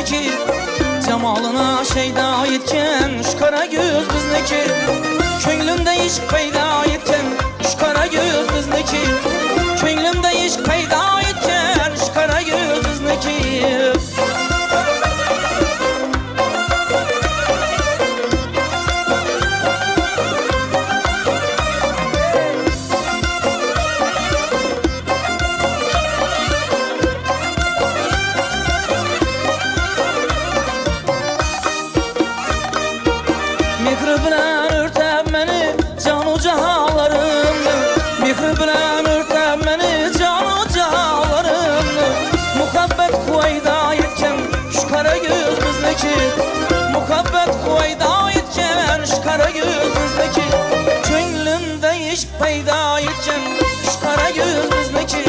bizniki. Cemalına şeyda yetken şu kara göz bizniki. Könglimde iş payda yetken şu kara göz bizniki. Könglimde iş payda yetken şu kara göz bizniki. Mehri bilen örtep meni canu cahalarımni. Mehri bilen örtep meni canu cahalarımni. Muhabbet kuvayda yetken şu kara göz bizniki. Muhabbet kuvayda yetken şu kara göz bizniki. Könglimde iş payda yetken şu kara göz bizniki.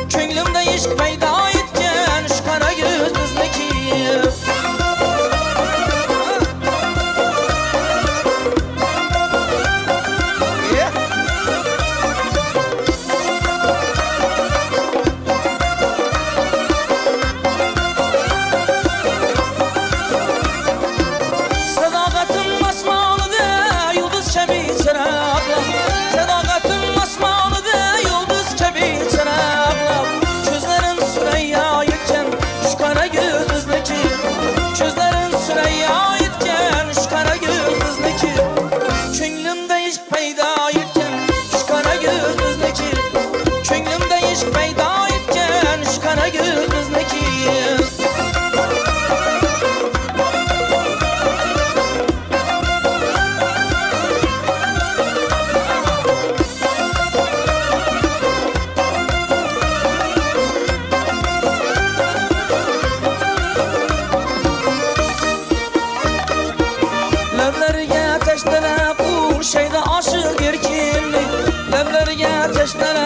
Könglimde iş payda yetken şu kara göz bizniki. Şeyde aşık erkinlik, levlerge teşlere